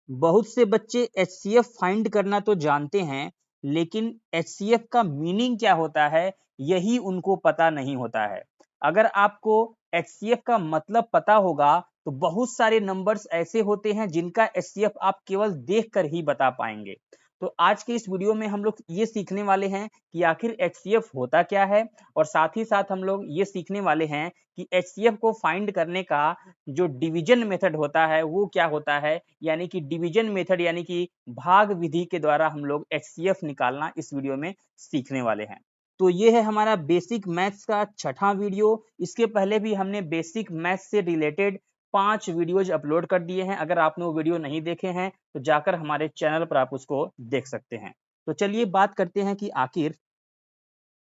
बहुत से बच्चे एचसीएफ फाइंड करना तो जानते हैं, लेकिन एचसीएफ का मीनिंग क्या होता है यही उनको पता नहीं होता है। अगर आपको एचसीएफ का मतलब पता होगा तो बहुत सारे नंबर्स ऐसे होते हैं जिनका एचसीएफ आप केवल देखकर ही बता पाएंगे। तो आज के इस वीडियो में हम लोग ये सीखने वाले हैं कि आखिर एचसीएफ होता क्या है, और साथ ही साथ हम लोग ये सीखने वाले हैं कि एचसीएफ को फाइंड करने का जो डिवीजन मेथड होता है वो क्या होता है, यानी कि डिवीजन मेथड यानी कि भाग विधि के द्वारा हम लोग एचसीएफ निकालना इस वीडियो में सीखने वाले हैं। तो ये है हमारा बेसिक मैथ्स का छठा वीडियो। इसके पहले भी हमने बेसिक मैथ्स से रिलेटेड 5 वीडियोज अपलोड कर दिए हैं। अगर आपने वो वीडियो नहीं देखे हैं तो जाकर हमारे चैनल पर आप उसको देख सकते हैं। तो चलिए बात करते हैं कि आखिर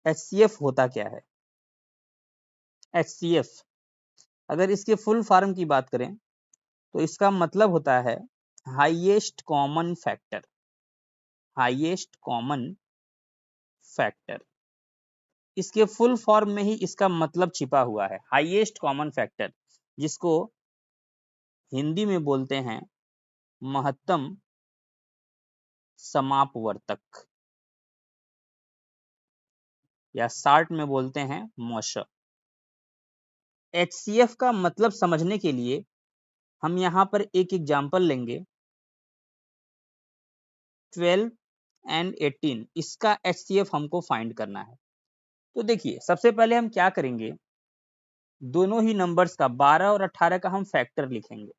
एचसीएफ होता क्या है। एचसीएफ अगर इसके फुल फॉर्म की बात करें तो इसका मतलब होता है highest common factor. Highest common factor, इसके फुल फॉर्म में ही इसका मतलब छिपा हुआ है। हाईएस्ट कॉमन फैक्टर, जिसको हिंदी में बोलते हैं महत्तम समापवर्तक, या शॉर्ट में बोलते हैं मॉश। एचसीएफ का मतलब समझने के लिए हम यहाँ पर एक एग्जाम्पल लेंगे। 12 एंड 18, इसका एचसीएफ हमको फाइंड करना है। तो देखिए सबसे पहले हम क्या करेंगे, दोनों ही नंबर्स का 12 और 18 का हम फैक्टर लिखेंगे।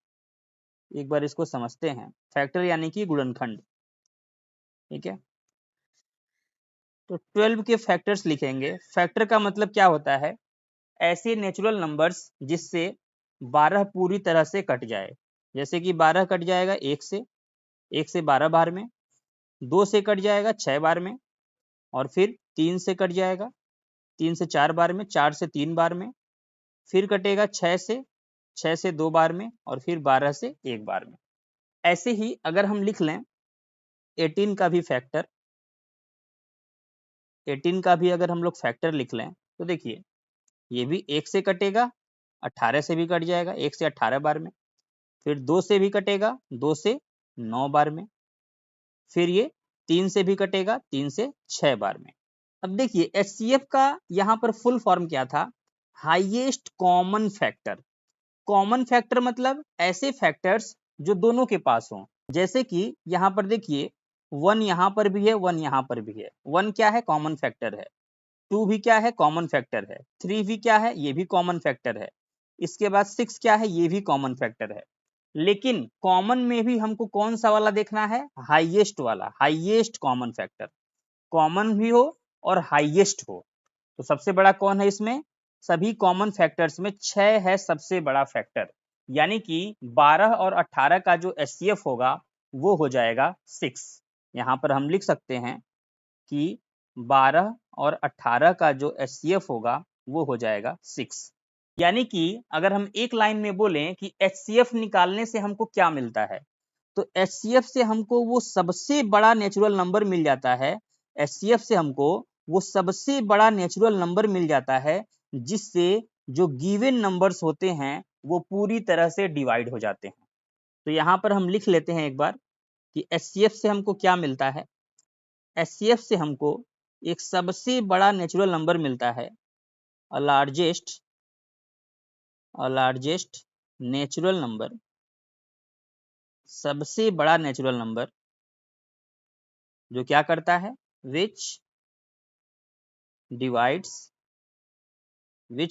एक बार इसको समझते हैं। फैक्टर यानी कि गुणनखंड, ठीक है। तो 12 के फैक्टर्स लिखेंगे। फैक्टर का मतलब क्या होता है, ऐसे नेचुरल नंबर्स जिससे 12 पूरी तरह से कट जाए। जैसे कि 12 कट जाएगा 1 से 12 बार में, 2 से कट जाएगा 6 बार में, और फिर 3 से कट जाएगा 3 से 4 बार में, 4 से 3 बार में, फिर कटेगा 6 से 2 बार में, और फिर 12 से 1 बार में। ऐसे ही अगर हम लिख लें 18 का भी फैक्टर, 18 का भी अगर हम लोग फैक्टर लिख लें तो देखिए ये भी 1 से कटेगा, 18 से भी कट जाएगा 1 से 18 बार में, फिर 2 से भी कटेगा 2 से 9 बार में, फिर ये 3 से भी कटेगा 3 से 6 बार में। अब देखिए एचसीएफ का यहाँ पर फुल फॉर्म क्या था, highest common factor. Common factor मतलब ऐसे फैक्टर्स जो दोनों के पास हों। जैसे कि यहाँ पर देखिए 1 यहाँ पर भी है, 1 यहाँ पर भी है। 1 क्या है, कॉमन फैक्टर है। 2 भी क्या है, कॉमन फैक्टर है। 3 भी क्या है, ये भी कॉमन फैक्टर है। इसके बाद 6 क्या है, ये भी कॉमन फैक्टर है। लेकिन कॉमन में भी हमको कौन सा वाला देखना है, हाईएस्ट वाला, हाईएस्ट कॉमन फैक्टर। कॉमन भी हो और हाईएस्ट हो। तो सबसे बड़ा कौन है इसमें, सभी कॉमन फैक्टर्स में 6 है सबसे बड़ा फैक्टर। यानी कि 12 और 18 का जो एचसीएफ होगा वो हो जाएगा 6। यहाँ पर हम लिख सकते हैं कि 12 और 18 का जो एचसीएफ होगा वो हो जाएगा 6। यानी कि अगर हम एक लाइन में बोलें कि एचसीएफ निकालने से हमको क्या मिलता है, तो एचसीएफ से हमको वो सबसे बड़ा नेचुरल नंबर मिल जाता है। एचसीएफ से हमको वो सबसे बड़ा नेचुरल नंबर मिल जाता है जिससे जो गिवन नंबर्स होते हैं वो पूरी तरह से डिवाइड हो जाते हैं। तो यहाँ पर हम लिख लेते हैं एक बार कि एचसीएफ से हमको क्या मिलता है। एचसीएफ से हमको एक सबसे बड़ा नेचुरल नंबर मिलता है, लार्जेस्ट नेचुरल नंबर, सबसे बड़ा नेचुरल नंबर जो क्या करता है, विच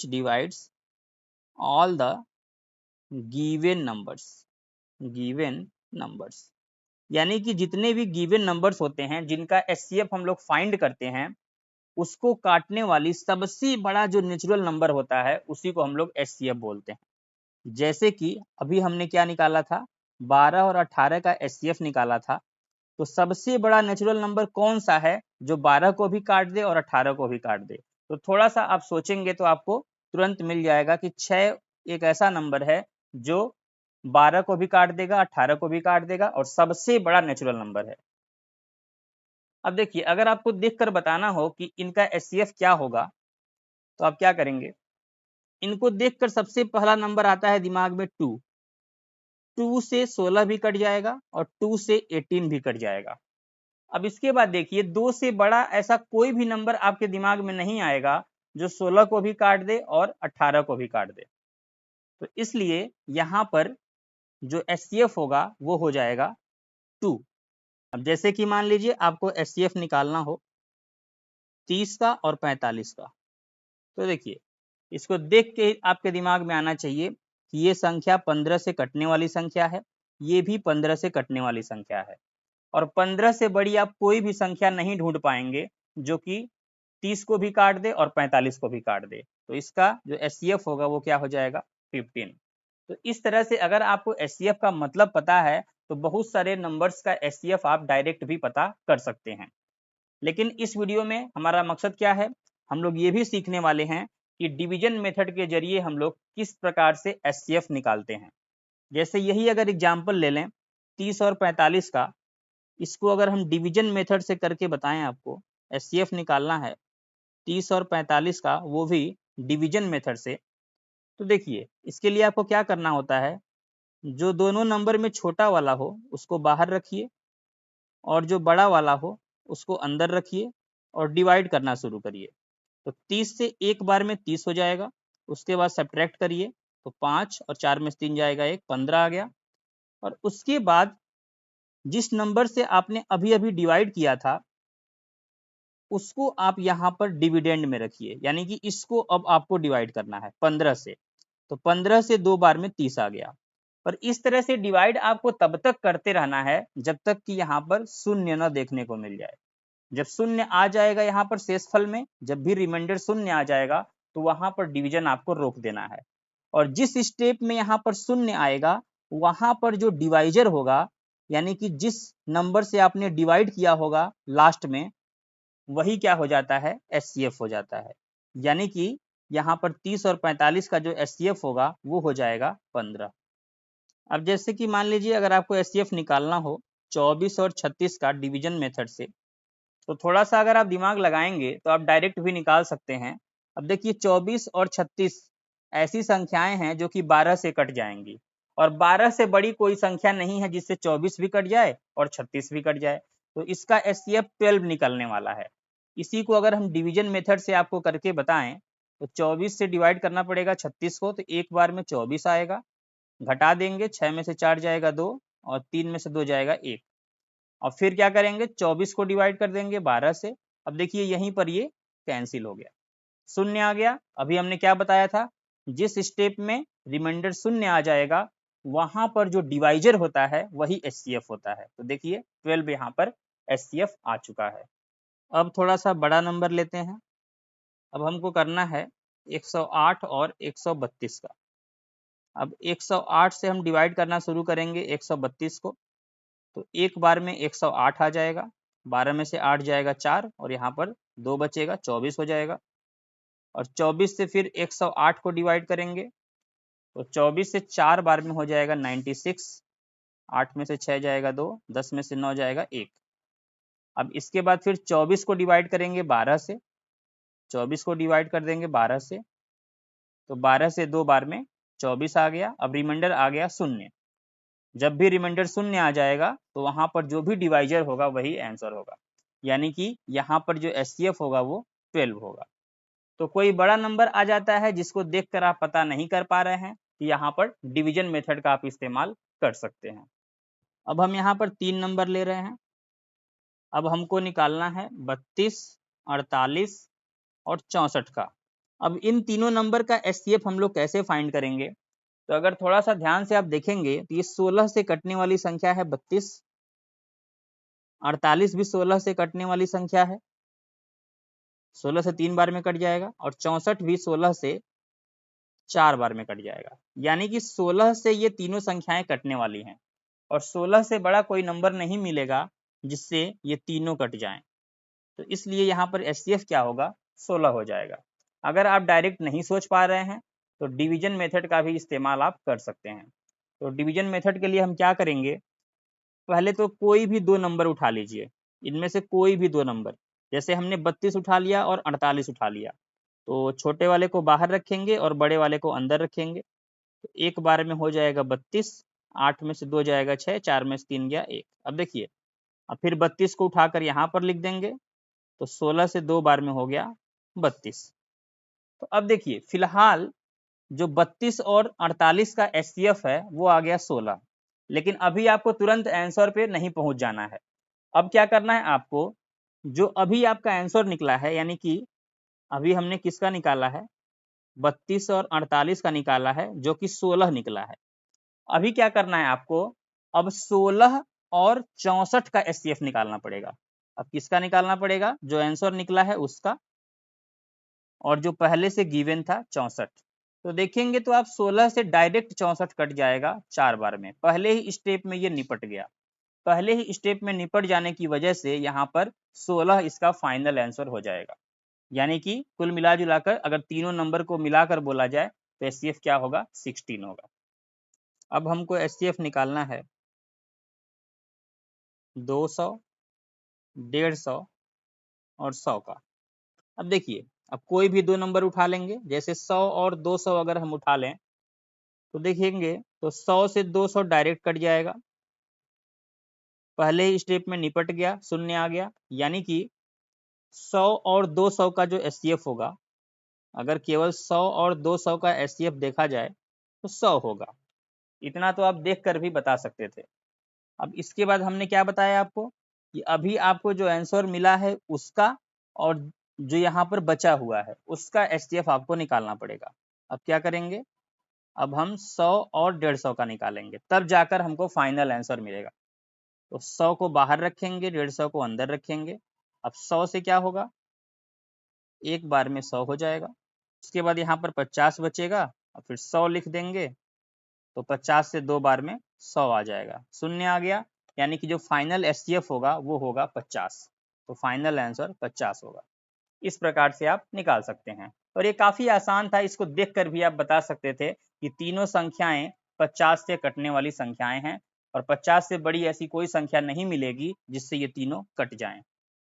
divides all the given numbers. यानी कि जितने भी गिवन नंबर्स होते हैं जिनका एचसीएफ हम लोग फाइंड करते हैं उसको काटने वाली सबसे बड़ा जो नेचुरल नंबर होता है उसी को हम लोग एचसीएफ बोलते हैं। जैसे कि अभी हमने क्या निकाला था, 12 और 18 का एचसीएफ निकाला था। तो सबसे बड़ा नेचुरल नंबर कौन सा है जो 12 को भी काट दे और 18 को भी काट दे। तो थोड़ा सा आप सोचेंगे तो आपको तुरंत मिल जाएगा कि 6 एक ऐसा नंबर है जो 12 को भी काट देगा, 18 को भी काट देगा और सबसे बड़ा नेचुरल नंबर है। अब देखिए अगर आपको देखकर बताना हो कि इनका एचसीएफ क्या होगा तो आप क्या करेंगे, इनको देखकर सबसे पहला नंबर आता है दिमाग में 2। 2 से 16 भी कट जाएगा और 2 से 18 भी कट जाएगा। अब इसके बाद देखिए 2 से बड़ा ऐसा कोई भी नंबर आपके दिमाग में नहीं आएगा जो 16 को भी काट दे और 18 को भी काट दे। तो इसलिए यहाँ पर जो एचसीएफ होगा वो हो जाएगा 2। अब जैसे कि मान लीजिए आपको एचसीएफ निकालना हो 30 का और 45 का, तो देखिए इसको देख के आपके दिमाग में आना चाहिए कि ये संख्या 15 से कटने वाली संख्या है, ये भी 15 से कटने वाली संख्या है, और 15 से बड़ी आप कोई भी संख्या नहीं ढूंढ पाएंगे जो कि 30 को भी काट दे और 45 को भी काट दे। तो इसका जो एचसीएफ होगा वो क्या हो जाएगा 15। तो इस तरह से अगर आपको एचसीएफ का मतलब पता है तो बहुत सारे नंबर्स का एचसीएफ आप डायरेक्ट भी पता कर सकते हैं। लेकिन इस वीडियो में हमारा मकसद क्या है, हम लोग ये भी सीखने वाले हैं कि डिवीजन मेथड के जरिए हम लोग किस प्रकार से एचसीएफ निकालते हैं। जैसे यही अगर एग्जाम्पल ले लें 30 और 45 का, इसको अगर हम डिवीजन मेथड से करके बताएं आपको एचसीएफ निकालना है 30 और 45 का, वो भी डिवीजन मेथड से, तो देखिए इसके लिए आपको क्या करना होता है, जो दोनों नंबर में छोटा वाला हो उसको बाहर रखिए और जो बड़ा वाला हो उसको अंदर रखिए और डिवाइड करना शुरू करिए। तो 30 से एक बार में 30 हो जाएगा, उसके बाद सब्ट्रैक्ट करिए तो 5 और 4 में से 3 जाएगा 1, 15 आ गया। और उसके बाद जिस नंबर से आपने अभी अभी डिवाइड किया था उसको आप यहाँ पर डिविडेंड में रखिए, यानी कि इसको अब आपको डिवाइड करना है 15 से, तो 15 से 2 बार में 30 आ गया। और इस तरह से डिवाइड आपको तब तक करते रहना है जब तक कि यहाँ पर शून्य न देखने को मिल जाए। जब शून्य आ जाएगा यहाँ पर शेषफल में, जब भी रिमाइंडर शून्य आ जाएगा तो वहां पर डिवीजन आपको रोक देना है। और जिस स्टेप में यहाँ पर शून्य आएगा वहां पर जो डिवाइजर होगा, यानी कि जिस नंबर से आपने डिवाइड किया होगा लास्ट में, वही क्या हो जाता है एचसीएफ हो जाता है। यानी कि यहाँ पर 30 और 45 का जो एचसीएफ होगा वो हो जाएगा 15। अब जैसे कि मान लीजिए अगर आपको एचसीएफ निकालना हो 24 और 36 का डिवीजन मेथड से, तो थोड़ा सा अगर आप दिमाग लगाएंगे तो आप डायरेक्ट भी निकाल सकते हैं। अब देखिए 24 और 36 ऐसी संख्याएं हैं जो कि 12 से कट जाएंगी, और 12 से बड़ी कोई संख्या नहीं है जिससे 24 भी कट जाए और 36 भी कट जाए। तो इसका एचसीएफ 12 निकलने वाला है। इसी को अगर हम डिवीजन मेथड से आपको करके बताएं तो 24 से डिवाइड करना पड़ेगा 36 को, तो एक बार में 24 आएगा, घटा देंगे 6 में से 4 जाएगा 2 और 3 में से 2 जाएगा 1, और फिर क्या करेंगे 24 को डिवाइड कर देंगे 12 से। अब देखिए यहीं पर ये कैंसिल हो गया, शून्य आ गया। अभी हमने क्या बताया था, जिस स्टेप में रिमाइंडर शून्य आ जाएगा वहां पर जो डिवाइजर होता है वही एचसीएफ होता है। तो देखिए 12 यहाँ पर एचसीएफ आ चुका है। अब थोड़ा सा बड़ा नंबर लेते हैं। अब हमको करना है 108 और 132 का। अब 108 से हम डिवाइड करना शुरू करेंगे 132 को, तो एक बार में 108 आ जाएगा, 12 में से 8 जाएगा 4 और यहाँ पर 2 बचेगा 24 हो जाएगा। और 24 से फिर 108 को डिवाइड करेंगे तो 24 से 4 बार में हो जाएगा 96, 8 में से 6 जाएगा 2, 10 में से 9 जाएगा 1। अब इसके बाद फिर 24 को डिवाइड करेंगे 12 से, 24 को डिवाइड कर देंगे 12 से, तो 12 से 2 बार में 24 आ गया। अब रिमाइंडर आ गया शून्य। जब भी रिमाइंडर शून्य आ जाएगा तो वहां पर जो भी डिवाइजर होगा वही आंसर होगा, यानी कि यहाँ पर जो एचसीएफ होगा वो 12 होगा। तो कोई बड़ा नंबर आ जाता है जिसको देखकर आप पता नहीं कर पा रहे हैं कि यहाँ पर डिवीजन मेथड का आप इस्तेमाल कर सकते हैं। अब हम यहाँ पर 3 नंबर ले रहे हैं। अब हमको निकालना है 32, 48 और 64 का। अब इन तीनों नंबर का एचसीएफ हम लोग कैसे फाइंड करेंगे, तो अगर थोड़ा सा ध्यान से आप देखेंगे तो ये 16 से कटने वाली संख्या है 32, 48 भी 16 से कटने वाली संख्या है, 16 से 3 बार में कट जाएगा, और 64 भी 16 से 4 बार में कट जाएगा। यानी कि 16 से ये तीनों संख्याएं कटने वाली हैं, और 16 से बड़ा कोई नंबर नहीं मिलेगा जिससे ये तीनों कट जाएं। तो इसलिए यहाँ पर एचसीएफ क्या होगा 16 हो जाएगा। अगर आप डायरेक्ट नहीं सोच पा रहे हैं तो डिवीजन मेथड का भी इस्तेमाल आप कर सकते हैं। तो डिवीजन मेथड के लिए हम क्या करेंगे, पहले तो कोई भी 2 नंबर उठा लीजिए, इनमें से कोई भी 2 नंबर। जैसे हमने 32 उठा लिया और 48 उठा लिया, तो छोटे वाले को बाहर रखेंगे और बड़े वाले को अंदर रखेंगे, तो एक बार में हो जाएगा 32, 8 में से 2 जाएगा 6, 4 में से 3 गया 1। अब देखिए, अब फिर 32 को उठाकर यहाँ पर लिख देंगे, तो 16 से 2 बार में हो गया 32। तो अब देखिए फिलहाल जो 32 और 48 का एचसीएफ है वो आ गया 16, लेकिन अभी आपको तुरंत आंसर पे नहीं पहुंच जाना है। अब क्या करना है आपको, जो अभी आपका आंसर निकला है, यानी कि अभी हमने किसका निकाला है, 32 और 48 का निकाला है, जो कि 16 निकला है। अभी क्या करना है आपको, अब 16 और 64 का एचसीएफ निकालना पड़ेगा। अब किसका निकालना पड़ेगा, जो आंसर निकला है उसका, और जो पहले से गिवन था 64। तो देखेंगे तो आप 16 से डायरेक्ट 64 कट जाएगा 4 बार में, पहले ही स्टेप में ये निपट गया। पहले ही स्टेप में निपट जाने की वजह से यहाँ पर 16 इसका फाइनल आंसर हो जाएगा। यानी कि कुल मिला जुलाकर अगर तीनों नंबर को मिलाकर बोला जाए तो एचसीएफ क्या होगा, 16 होगा। अब हमको एचसीएफ निकालना है 200, 150 और 100 का। अब देखिए, अब कोई भी दो नंबर उठा लेंगे, जैसे 100 और 200 अगर हम उठा लें तो देखेंगे तो 100 से 200 डायरेक्ट कट जाएगा, पहले ही स्टेप में निपट गया, शून्य आ गया। यानी कि 100 और 200 का जो एचसीएफ होगा, अगर केवल 100 और 200 का एचसीएफ देखा जाए तो 100 होगा। इतना तो आप देख कर भी बता सकते थे। अब इसके बाद हमने क्या बताया आपको, कि अभी आपको जो आंसर मिला है उसका और जो यहाँ पर बचा हुआ है उसका एचसीएफ आपको निकालना पड़ेगा। अब क्या करेंगे, अब हम 100 और 150 का निकालेंगे, तब जाकर हमको फाइनल आंसर मिलेगा। तो 100 को बाहर रखेंगे, 150 को अंदर रखेंगे। अब 100 से क्या होगा, एक बार में 100 हो जाएगा। उसके बाद यहाँ पर 50 बचेगा और फिर 100 लिख देंगे, तो 50 से 2 बार में 100 आ जाएगा, शून्य आ गया। यानी कि जो फाइनल एचसीएफ होगा वो होगा 50। तो फाइनल आंसर 50 होगा। इस प्रकार से आप निकाल सकते हैं, और ये काफी आसान था, इसको देखकर भी आप बता सकते थे कि तीनों संख्याएं 50 से कटने वाली संख्याएं हैं, और 50 से बड़ी ऐसी कोई संख्या नहीं मिलेगी जिससे ये तीनों कट जाएं।